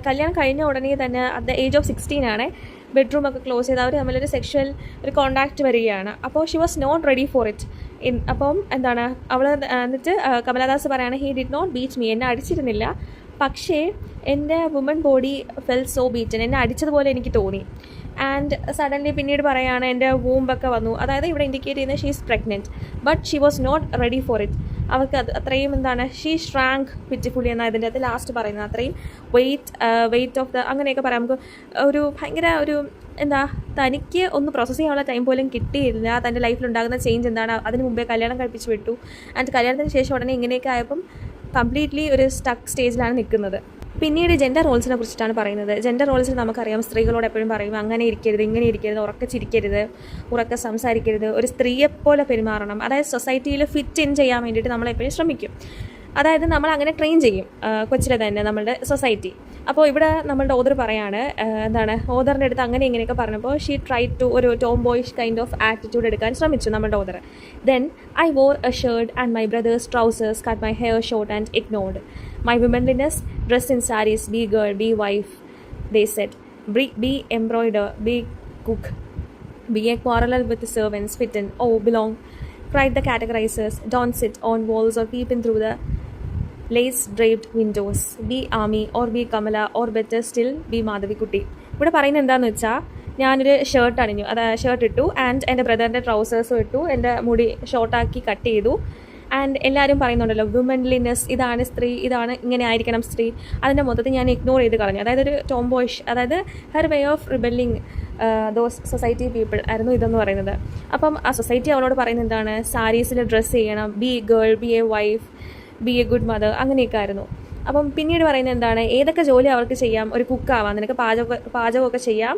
കല്യാണം കഴിഞ്ഞ ഉടനെ തന്നെ അറ്റ് ദ ഏജ് ഓഫ് 16 ആണ് ബെഡ്റൂമൊക്കെ ക്ലോസ് ചെയ്ത് അവർ തമ്മിലൊരു സെക്ഷൽ ഒരു കോണ്ടാക്റ്റ് വരികയാണ്. അപ്പോൾ she was not ready for it. അപ്പം എന്താണ് അവൾ എന്നിട്ട് കമലാദാസ് പറയാണ്, he did not beat me, എന്നെ അടിച്ചിരുന്നില്ല, പക്ഷേ എൻ്റെ woman body fell so beaten, എന്നെ അടിച്ചതുപോലെ എനിക്ക് തോന്നി. ആൻഡ് സഡൻലി പിന്നീട് പറയുകയാണ് എൻ്റെ വൂമ്പൊക്കെ വന്നു. അതായത് ഇവിടെ ഇൻഡിക്കേറ്റ് ചെയ്യുന്നത് she is pregnant, but she was not ready for it. അവർക്ക് അത്രയും എന്താണ് ഷീ ഷ്രാങ്ക് പിറ്റിഫുള്ളി എന്നാണ് ഇതിൻ്റെ അത് ലാസ്റ്റ് പറയുന്നത്. അത്രയും വെയിറ്റ് ഓഫ് ദ അങ്ങനെയൊക്കെ പറയാം. നമുക്ക് ഒരു ഭയങ്കര ഒരു എന്താ തനിക്ക് ഒന്ന് പ്രോസസ്സ് ചെയ്യാനുള്ള ടൈം പോലും കിട്ടിയില്ല. തൻ്റെ ലൈഫിലുണ്ടാകുന്ന ചേഞ്ച് എന്താണ്, അതിന് മുമ്പേ കല്യാണം കഴിപ്പിച്ച് വിട്ടു. ആൻഡ് കല്യാണത്തിന് ശേഷം ഉടനെ ഇങ്ങനെയൊക്കെ ആയപ്പം കംപ്ലീറ്റ്ലി ഒരു സ്റ്റക്ക് സ്റ്റേജിലാണ് നിൽക്കുന്നത്. പിന്നീട് ജെൻഡർ റോൾസിനെ കുറിച്ചിട്ടാണ് പറയുന്നത്. ജെൻഡർ റോൾസിൽ നമുക്കറിയാം, സ്ത്രീകളോട് എപ്പോഴും പറയും അങ്ങനെ ഇരിക്കരുത്, ഇങ്ങനെ ഇരിക്കരുത്, ഉറക്കെ ചിരിക്കരുത്, ഉറക്കെ സംസാരിക്കരുത്, ഒരു സ്ത്രീയെപ്പോലെ പെരുമാറണം. അതായത് സൊസൈറ്റിയിൽ ഫിറ്റ് ഇൻ ചെയ്യാൻ വേണ്ടിയിട്ട് നമ്മളെപ്പോഴും ശ്രമിക്കും. അതായത് നമ്മൾ അങ്ങനെ ട്രെയിൻ ചെയ്യും കൊച്ചിലെ തന്നെ നമ്മളുടെ സൊസൈറ്റി. അപ്പോൾ ഇവിടെ നമ്മളുടെ ഓദർ പറയാണ്, എന്താണ് ഓദറിൻ്റെ അടുത്ത് അങ്ങനെ ഇങ്ങനെയൊക്കെ പറഞ്ഞപ്പോൾ ഷീ ട്രൈ ടു ഒരു tomboyish kind of attitude എടുക്കാൻ ശ്രമിച്ചു നമ്മളുടെ author. Then I wore a shirt and my brother's trousers, cut my hair short and ignored my womanliness, dress in sarees, be girl, be wife, they said. Be embroider, be cook, be a quarrel with the servants, fit in, oh, belong, cried the categorizers. Don't sit on walls or peep in through the lace-draped windows. Be Ami or be Kamala or better still, be Madhavikutty. ഇവിടെ പറയുന്നത് എന്താണെന്ന് വെച്ചാൽ, ഞാനൊരു shirt അണിഞ്ഞു, അതായത് shirt ഇട്ടു, and എൻ്റെ ബ്രദറിൻ്റെ ട്രൗസേഴ്സും ഇട്ടു, എൻ്റെ മുടി ഷോർട്ടാക്കി കട്ട് ചെയ്തു. ആൻഡ് എല്ലാവരും പറയുന്നുണ്ടല്ലോ വുമൻലിനെസ്, ഇതാണ് സ്ത്രീ, ഇതാണ് ഇങ്ങനെ ആയിരിക്കണം സ്ത്രീ. അതിൻ്റെ മൊത്തത്തിൽ ഞാൻ ഇഗ്നോർ ചെയ്ത് കളഞ്ഞു. അതായത് ഒരു ടോംബോയിഷ്, അതായത് her way of rebelling those society people ആയിരുന്നു ഇതെന്ന് പറയുന്നത്. അപ്പം ആ സൊസൈറ്റി അവളോട് പറയുന്നത് എന്താണ്, സാരീസിൽ ഡ്രസ്സ് ചെയ്യണം, be girl, be a wife, be a good mother, അങ്ങനെയൊക്കെ ആയിരുന്നു. അപ്പം പിന്നീട് പറയുന്നത് എന്താണ്, ഏതൊക്കെ ജോലി അവർക്ക് ചെയ്യാം, ഒരു കുക്കാവാം, നിനക്ക് പാചകമൊക്കെ ചെയ്യാം,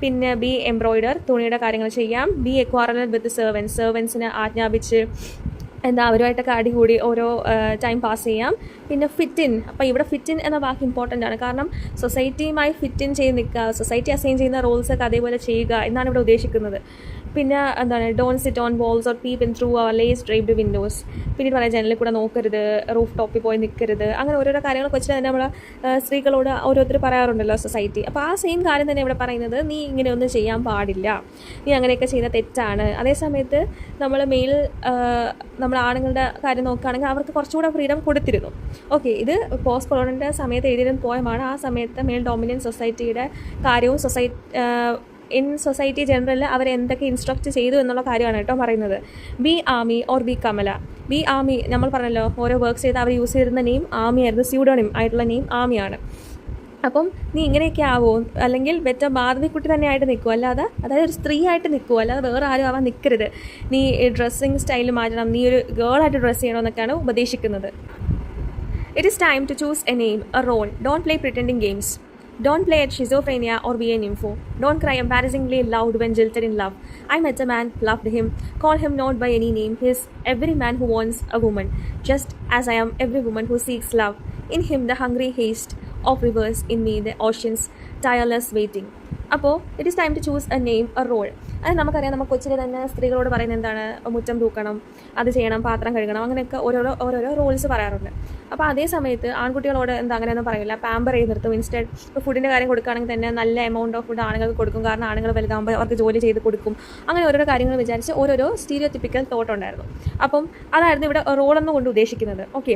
പിന്നെ ബി എംബ്രോയിഡർ, തുണിയുടെ കാര്യങ്ങൾ ചെയ്യാം, ബി എക്വാറൽ വിത്ത് സെർവൻസിനെ ആജ്ഞാപിച്ച് എന്താ അവരുമായിട്ടൊക്കെ അടികൂടി ഓരോ ടൈം പാസ് ചെയ്യാം. പിന്നെ ഫിറ്റ് ഇൻ, അപ്പോൾ ഇവിടെ ഫിറ്റ് ഇൻ എന്ന വാക്ക് ഇമ്പോർട്ടൻ്റ് ആണ്. കാരണം സൊസൈറ്റിയുമായി ഫിറ്റ് ഇൻ ചെയ്ത് നിൽക്കുക, സൊസൈറ്റി അസൈൻ ചെയ്യുന്ന റോൾസൊക്കെ അതേപോലെ ചെയ്യുക എന്നാണ് ഇവിടെ ഉദ്ദേശിക്കുന്നത്. പിന്നെ എന്താണ്, don't sit on walls or peep in through our lace draped windows. പിന്നീട് പറയാം, ജനലിൽ കൂടെ നോക്കരുത്, റൂഫ് ടോപ്പിൽ പോയി നിൽക്കരുത്, അങ്ങനെ ഓരോരോ കാര്യങ്ങളൊക്കെ വെച്ചിട്ട് തന്നെ നമ്മൾ സ്ത്രീകളോട് ഓരോരുത്തർ പറയാറുണ്ടല്ലോ സൊസൈറ്റി. അപ്പോൾ ആ സെയിം കാര്യം തന്നെ ഇവിടെ പറയുന്നത്, നീ ഇങ്ങനെയൊന്നും ചെയ്യാൻ പാടില്ല, നീ അങ്ങനെയൊക്കെ ചെയ്യുന്ന തെറ്റാണ്. അതേസമയത്ത് നമ്മൾ ആണുങ്ങളുടെ കാര്യം നോക്കുകയാണെങ്കിൽ അവർക്ക് കുറച്ചുകൂടെ ഫ്രീഡം കൊടുത്തിരുന്നു. ഓക്കെ, ഇത് പോസ്റ്റ് കൊളോണിയലിൻ്റെ സമയത്ത് എഴുതിയിരുന്ന പോയമാണ്. ആ സമയത്ത് മെയിൽ ഡോമിനൻ സൊസൈറ്റിയുടെ കാര്യവും ഇൻ സൊസൈറ്റി ജനറൽ അവരെന്തൊക്കെ ഇൻസ്ട്രക്ട് ചെയ്തു എന്നുള്ള കാര്യമാണ് കേട്ടോ പറയുന്നത്. Be Amy or be Kamala. Be Amy, നമ്മൾ പറഞ്ഞല്ലോ ഓരോ വർക്ക് ചെയ്ത് അവർ യൂസ് ചെയ്തിരുന്ന നെയിം ആമി ആയിരുന്നു, സ്യൂഡോണിം ആയിട്ടുള്ള നെയിം ആമിയാണ്. അപ്പം നീ ഇങ്ങനെയൊക്കെ ആവുമോ, അല്ലെങ്കിൽ ബെറ്റർ മാധവിക്കുട്ടി തന്നെ ആയിട്ട് നിൽക്കുമോ, അല്ലാതെ അതായത് ഒരു സ്ത്രീ ആയിട്ട് നിൽക്കുമോ, അല്ലാതെ വേറെ ആരും ആവാൻ നിൽക്കരുത്, നീ ഡ്രസ്സിങ് സ്റ്റൈൽ മാറ്റണം, നീ ഒരു ഗേളായിട്ട് ഡ്രസ്സ് ചെയ്യണമെന്നൊക്കെയാണ് ഉപദേശിക്കുന്നത്. It is time to choose a name, a role. Don't play pretending games. Don't play at schizophrenia or be an info. Don't cry embarrassingly loud when jilted in love. I met a man, loved him. Call him not by any name. He is every man who wants a woman, just as I am every woman who seeks love. In him the hungry haste of rivers, in me the ocean's tireless waiting. അപ്പോൾ it is time to choose a name, a role. അത് നമുക്കറിയാം, നമ്മൾ കൊച്ചിലെ തന്നെ സ്ത്രീകളോട് പറയുന്നത് എന്താണ്, മുറ്റം തൂക്കണം, അത് ചെയ്യണം, പാത്രം കഴുകണം, അങ്ങനെയൊക്കെ ഓരോരോ റോൾസ് പറയാറുണ്ട്. അപ്പോൾ അതേ സമയത്ത് ആൺകുട്ടികളോട് അങ്ങനെയൊന്നും പറയില്ല, പാമ്പർ ചെയ്ത് നിർത്തും. ഇൻസ്റ്റെഡ് ഇപ്പോൾ ഫുഡിൻ്റെ കാര്യം കൊടുക്കുകയാണെങ്കിൽ തന്നെ നല്ല എമൗണ്ട് ഓഫ് ഫുഡ് ആണുങ്ങൾക്ക് കൊടുക്കും, കാരണം ആണുങ്ങൾ വലുതാകുമ്പോൾ അവർക്ക് ജോലി ചെയ്ത് കൊടുക്കും. അങ്ങനെ ഓരോരോ കാര്യങ്ങൾ വിചാരിച്ച് ഓരോരോ സ്റ്റീരിയോടിപ്പിക്കൽ തോട്ട് ഉണ്ടായിരുന്നു. അപ്പം അതായിരുന്നു ഇവിടെ റോളെന്ന് കൊണ്ട് ഉദ്ദേശിക്കുന്നത്. Okay,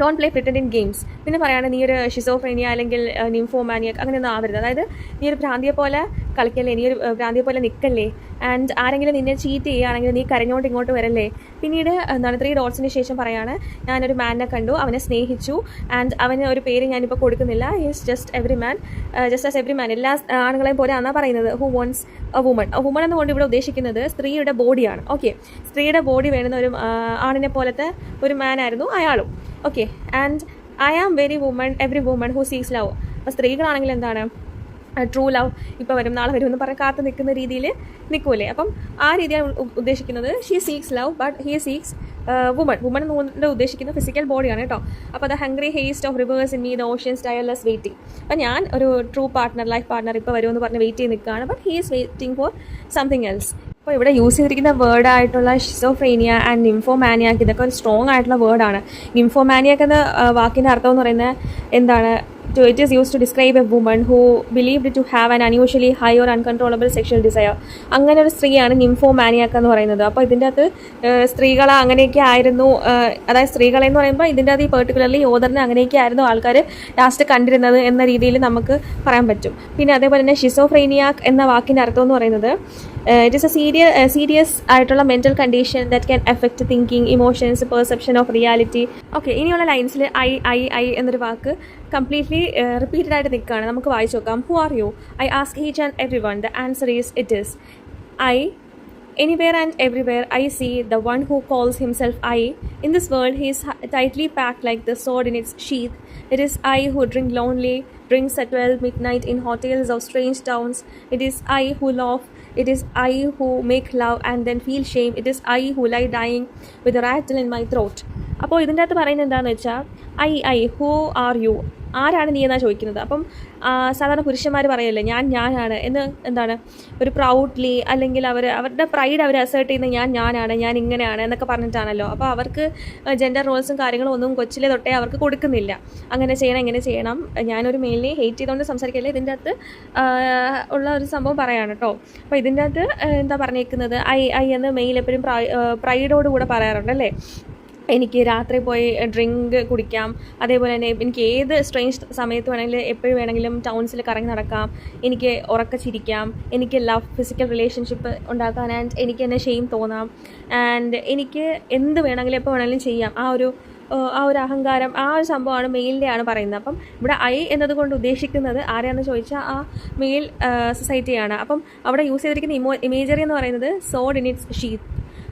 don't play pretending games. പിന്നെ പറയുകയാണെങ്കിൽ നീ ഒരു ഷിസോഫ്രീനിയ അല്ലെങ്കിൽ നിംഫോമാനിയ അങ്ങനെയൊന്നും ആവരുത്. അതായത് നീ ഒരു ഭ്രാന്തിയെ പോലെ കളിക്കല്ലേ, നീ ഒരു ഭ്രാന്തിയെ പോലെ നിൽക്കല്ലേ, ആൻഡ് ആരെങ്കിലും നിന്നെ ചീറ്റ് ചെയ്യുകയാണെങ്കിൽ നീ കരഞ്ഞോണ്ട് ഇങ്ങോട്ട് വരല്ലേ. പിന്നീട് 3 ഡോട്ട്സിന് ശേഷം പറയാണ്, ഞാനൊരു മാനിനെ കണ്ടു, അവനെ സ്നേഹിച്ചു, ആൻഡ് അവന് ഒരു പേര് ഞാനിപ്പോൾ കൊടുക്കുന്നില്ല, is just every man, just as every മാൻ, എല്ലാ ആണുങ്ങളെയും പോലെ ആണെന്നാണ് പറയുന്നത്. Who wounds A woman. Woman എന്നുകൊണ്ട് ഇവിടെ ഉദ്ദേശിക്കുന്നത് സ്ത്രീയുടെ ബോഡിയാണ്. ഓക്കെ, സ്ത്രീയുടെ ബോഡി വേണ്ടുന്ന ഒരു ആണിനെ പോലത്തെ ഒരു മാനായിരുന്നു അയാളും. Okay, and I am very woman, every woman who seeks love. അപ്പോൾ സ്ത്രീകളാണെങ്കിൽ എന്താണ്, ട്രൂ ലവ് ഇപ്പോൾ വരും നാളെ വരും എന്ന് പറഞ്ഞ് കാത്തു നിൽക്കുന്ന രീതിയിൽ നിൽക്കൂലേ. അപ്പം ആ രീതിയാണ് ഉദ്ദേശിക്കുന്നത്. She seeks love but he seeks woman എന്നുകൊണ്ട് ഉദ്ദേശിക്കുന്ന ഫിസിക്കൽ ബോഡിയാണ് കേട്ടോ. അപ്പോൾ the hungry heist of reverse in me the oceans tireless waiting. അപ്പോൾ ഞാൻ ഒരു ട്രൂ പാർട്ട്ണർ ലൈഫ് പാർട്ട്ണർ ഇപ്പോൾ വരുമെന്ന് പറഞ്ഞ് വെയിറ്റ് ചെയ്ത് നിൽക്കുകയാണ്. But he is waiting for something else. അപ്പോൾ ഇവിടെ യൂസ് ചെയ്തിരിക്കുന്ന വേർഡായിട്ടുള്ള ഷിസോഫ്രീനിയ ആൻഡ് നിംഫോമാനിയാക്ക് ഇതൊക്കെ ഒരു സ്ട്രോങ് ആയിട്ടുള്ള വേർഡാണ്. നിംഫോമാനിയാക്ക് എന്ന വാക്കിൻ്റെ അർത്ഥം എന്ന് പറയുന്നത് എന്താണ്? It is used to describe a woman who believed to have an unusually high or uncontrollable sexual desire. അങ്ങനെ ഒരു സ്ത്രീയാണ് നിംഫോമാനിയാക്ക് എന്ന് പറയുന്നത്. അപ്പോൾ ഇതിൻ്റെ അകത്ത് സ്ത്രീകളെ അങ്ങനെയൊക്കെ ആയിരുന്നു, അതായത് സ്ത്രീകളെന്ന് പറയുമ്പോൾ ഇതിൻ്റെ അകത്ത് ഈ പെർട്ടിക്കുലർലി ഓദറിനെ അങ്ങനെയൊക്കെ ആയിരുന്നു ആൾക്കാർ ലാസ്റ്റ് കണ്ടിരുന്നത് എന്ന രീതിയിൽ നമുക്ക് പറയാൻ പറ്റും. പിന്നെ അതേപോലെ തന്നെ ഷിസോഫ്രീനിയാക്ക് എന്ന വാക്കിൻ്റെ അർത്ഥം എന്ന് പറയുന്നത് ഇറ്റ് ഈസ് എ സീരിയസ് ആയിട്ടുള്ള mental condition that can effect thinking, emotions, perception of reality. Okay, ഇനിയുള്ള ലൈൻസിൽ ഐ എന്നൊരു വാക്ക് കംപ്ലീറ്റ്ലി റിപ്പീറ്റഡ് ആയിട്ട് നിൽക്കുകയാണ്. നമുക്ക് വായിച്ചു നോക്കാം. Who are you? I ask each and every one. The answer is it is I. Anywhere and everywhere I see the one who calls himself I. In this world he is tightly packed like the sword in its sheath. It is I who drink lonely, drinks at 12 midnight in hotels of strange towns. It is I who laugh. It is I who make love and then feel shame. It is I who lie dying with a rattle in my throat. അപ്പോൾ ഇതിൻ്റെ അകത്ത് പറയുന്നത് എന്താണെന്ന് വെച്ചാൽ I who are you, ആരാണ് നീ എന്നാണ് ചോദിക്കുന്നത്. അപ്പം സാധാരണ പുരുഷന്മാർ പറയല്ലേ ഞാനാണ് എന്ന്, എന്താണ് ഒരു പ്രൗഡ്ലി, അല്ലെങ്കിൽ അവരുടെ പ്രൈഡ് അവർ അസേർട്ട് ചെയ്യുന്നത് ഞാനാണ്, ഞാൻ ഇങ്ങനെയാണ് എന്നൊക്കെ പറഞ്ഞിട്ടാണല്ലോ. അപ്പോൾ അവർക്ക് ജെൻഡർ റോൾസും കാര്യങ്ങളും ഒന്നും കൊച്ചിലെ തൊട്ടേ അവർക്ക് കൊടുക്കുന്നില്ല. അങ്ങനെ ചെയ്യണം ഇങ്ങനെ ചെയ്യണം. ഞാനൊരു മെയിലിനെ ഹെയ്റ്റ് ചെയ്തുകൊണ്ട് സംസാരിക്കില്ല, ഇതിൻ്റെ അകത്ത് ഉള്ള ഒരു സംഭവം പറയാണ് കേട്ടോ. അപ്പോൾ ഇതിൻ്റെ അകത്ത് എന്താ പറഞ്ഞേക്കുന്നത്, ഐ എന്ന് മെയിൽ എപ്പോഴും പ്രൈഡോടുകൂടെ പറയാറുണ്ട് അല്ലേ. എനിക്ക് രാത്രി പോയി ഡ്രിങ്ക് കുടിക്കാം, അതേപോലെ തന്നെ എനിക്ക് ഏത് സ്ട്രേഞ്ച് സമയത്ത് വേണമെങ്കിലും എപ്പോഴും വേണമെങ്കിലും ടൗൺസിൽ കറങ്ങി നടക്കാം, എനിക്ക് ഉറക്കച്ചിരിക്കാം, എനിക്ക് ലവ് ഫിസിക്കൽ റിലേഷൻഷിപ്പ് ഉണ്ടാക്കാൻ, ആൻഡ് എനിക്ക് തന്നെ ഷെയിം തോന്നാം, ആൻഡ് എനിക്ക് എന്ത് വേണമെങ്കിലും എപ്പോൾ വേണമെങ്കിലും ചെയ്യാം. ആ ഒരു അഹങ്കാരം, ആ ഒരു സംഭവമാണ് മെയിലിൻ്റെയാണ് പറയുന്നത്. അപ്പം ഇവിടെ ഐ എന്നതുകൊണ്ട് ഉദ്ദേശിക്കുന്നത് ആരെയാണെന്ന് ചോദിച്ചാൽ ആ മെയിൽ സൊസൈറ്റിയാണ്. അപ്പം അവിടെ യൂസ് ചെയ്തിരിക്കുന്ന ഇമേജറി എന്ന് പറയുന്നത് സോഡ് ഇൻ ഇറ്റ്സ് ഷീത്ത്.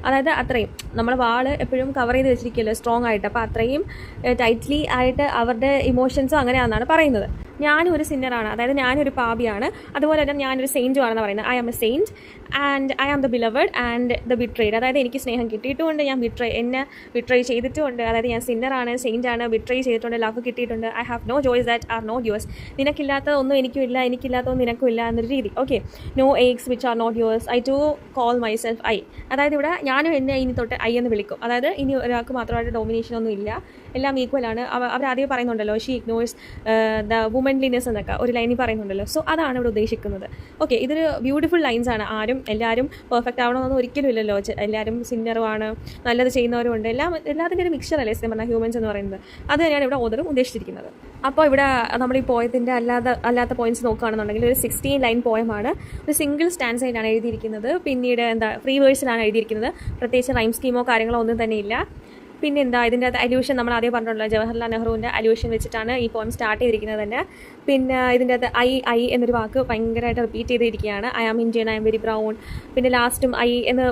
അതായത് അത്രയും നമ്മൾ വാള് എപ്പോഴും കവർ ചെയ്ത് വെച്ചിരിക്കുമല്ലോ സ്ട്രോങ് ആയിട്ട്. അപ്പോൾ അത്രയും ടൈറ്റ്ലി ആയിട്ട് അവരുടെ ഇമോഷൻസും അങ്ങനെയാണെന്നാണ് പറയുന്നത്. ഞാനും ഒരു സിന്നറാണ്, അതായത് ഞാനൊരു പാപിയാണ്, അതുപോലെ തന്നെ ഞാനൊരു സെയിൻറ്റും ആണെന്ന് പറയുന്നത്. I am a saint and I am the beloved and the betrayed. അതായത് എനിക്ക് സ്നേഹം കിട്ടിയിട്ടുമുണ്ട്, ഞാൻ എന്നെ ബിട്രേ ചെയ്തിട്ടുമുണ്ട്. അതായത് ഞാൻ സിന്നറാണ്, സെയിൻറ്റാണ്, ബിട്രേ ചെയ്തിട്ടുണ്ട്, ലവ് കിട്ടിയിട്ടുണ്ട്. I have no joys that are not yours. നിനക്കില്ലാത്തതൊന്നും എനിക്കും ഇല്ല, എനിക്കില്ലാത്തതൊന്നും നിനക്കും ഇല്ല എന്നൊരു രീതി. Okay, no aches which are not yours. I too call myself I. അതായത് ഇവിടെ ഞാനും എന്നെ ഇനി തൊട്ട് ഐ എന്ന് വിളിക്കും. അതായത് ഇനി ഒരാൾക്ക് മാത്രമായിട്ട് ഡോമിനേഷൻ ഒന്നും ഇല്ല, എല്ലാം ഈക്വലാണ്. അവരാദ്യം പറയുന്നുണ്ടല്ലോ ഷീ ഇഗ്നോഴ്സ് ദ വുമൻലിനെസ് എന്നൊക്കെ ഒരു ലൈനിൽ പറയുന്നുണ്ടല്ലോ. സോ അതാണ് ഇവിടെ ഉദ്ദേശിക്കുന്നത്. ഓക്കെ, ഇതൊരു ബ്യൂട്ടിഫുൾ ലൈൻസാണ്. എല്ലാവരും പെർഫെക്റ്റ് ആവണമെന്നൊന്നും ഒരിക്കലും ഇല്ലല്ലോ. എല്ലാവരും സിന്നറുമാണ്, നല്ലത് ചെയ്യുന്നവരും ഉണ്ട്, എല്ലാത്തിൻ്റെ ഒരു മിക്സർ അല്ലേ സത്യം പറഞ്ഞാൽ ഹ്യൂമൻസ് എന്ന് പറയുന്നത്. അത് തന്നെയാണ് ഇവിടെ ഓതറും ഉദ്ദേശിച്ചിരിക്കുന്നത്. അപ്പോൾ ഇവിടെ നമ്മൾ ഈ പോയത്തിൻ്റെ അല്ലാത്ത പോയിന്റ്സ് നോക്കുകയാണെന്നുണ്ടെങ്കിൽ ഒരു 16 ലൈൻ പോയമാണ്. ഒരു സിംഗിൾ സ്റ്റാൻസയിലാണ് എഴുതിയിരിക്കുന്നത്. പിന്നീട് ഫ്രീ വേഴ്സിലാണ് എഴുതിയിരിക്കുന്നത്. പ്രത്യേകിച്ച് റൈം സ്കീമോ കാര്യങ്ങളോ ഒന്നും തന്നെ ഇല്ല. പിന്നെ ഇതിൻ്റെ അകത്ത് അല്യൂഷൻ നമ്മൾ ആദ്യം പറഞ്ഞിട്ടുള്ള ജവഹർലാൽ നെഹ്റുവിൻ്റെ അല്യൂഷൻ വെച്ചിട്ടാണ് ഈ പോയം സ്റ്റാർട്ട് ചെയ്തിരിക്കുന്നത് തന്നെ. പിന്നെ ഇതിൻ്റെ അകത്ത് ഐ എന്നൊരു വാക്ക് ഭയങ്കരമായിട്ട് റിപ്പീറ്റ് ചെയ്തിരിക്കുകയാണ്. I am Indian, I am very brown. പിന്നെ ലാസ്റ്റും ഐ എന്ന്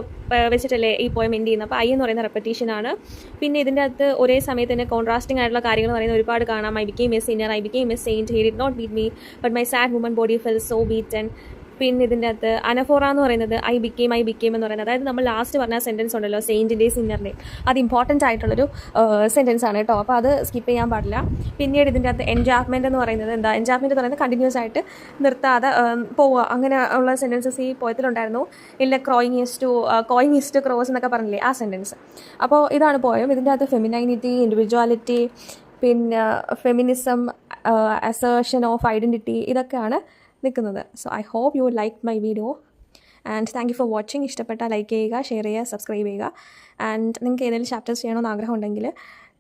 വെച്ചിട്ടല്ലേ ഈ പോയം എൻഡ് ചെയ്യുന്നത്. അപ്പോൾ ഐ എന്ന് പറയുന്ന റെപ്പറ്റീഷനാണ്. പിന്നെ ഇതിൻ്റെ അകത്ത് ഒരേ സമയത്ത് തന്നെ കോൺട്രാസ്റ്റിംഗ് ആയിട്ടുള്ള കാര്യങ്ങൾ പറയുന്നത് ഒരുപാട് കാണാം. I became a sinner, I became a saint, he did not beat me but my sad woman body fell so beaten. പിന്നെ ഇതിൻ്റെ അകത്ത് അനഫോറ എന്ന് പറയുന്നത് ഐ ബിക്കെയിം എന്ന് പറയുന്നത്, അതായത് നമ്മൾ ലാസ്റ്റ് പറഞ്ഞ സെൻറ്റൻസ് ഉണ്ടല്ലോ സെയിൻറ്റിൻ്റെയും സിന്നറിൻ്റെയും, അത് ഇമ്പോർട്ടൻ്റ് ആയിട്ടുള്ളൊരു സെൻറ്റൻസ് ആണ് കേട്ടോ. അപ്പോൾ അത് സ്കിപ്പ് ചെയ്യാൻ പാടില്ല. പിന്നീട് ഇതിൻ്റെ അകത്ത് എൻജാപ്മെൻറ്റ് എന്ന് പറയുന്നത് എൻജാപ്മെൻറ്റ് എന്ന് പറയുന്നത് കണ്ടിന്യൂസ് ആയിട്ട് നിർത്താതെ പോവുക, അങ്ങനെ ഉള്ള സെൻറ്റൻസസ് ഈ പോയത്തിലുണ്ടായിരുന്നു. ഇല്ല കോയിങ് ഈസ് ടു ക്രോസ് എന്നൊക്കെ പറഞ്ഞില്ലേ ആ സെൻറ്റൻസ്. അപ്പോൾ ഇതാണ് പോയം. ഇതിൻ്റെ അകത്ത് ഫെമിനൈനിറ്റി, ഇൻഡിവിജ്വാലിറ്റി, പിന്നെ ഫെമിനിസം, അസേർഷൻ ഓഫ് ഐഡൻറ്റിറ്റി, ഇതൊക്കെയാണ് നിൽക്കുന്നത്. So I hope you like my video and thank you for watching. ഇഷ്ടപ്പെട്ടാൽ ലൈക്ക് ചെയ്യുക, ഷെയർ ചെയ്യുക, സബ്സ്ക്രൈബ് ചെയ്യുക. ആൻഡ് നിങ്ങൾക്ക് ഏതെങ്കിലും ചാപ്റ്റേഴ്സ് ചെയ്യണമെന്ന് ആഗ്രഹം ഉണ്ടെങ്കിൽ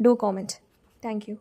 ഡു കോമെൻറ്റ്. Thank you.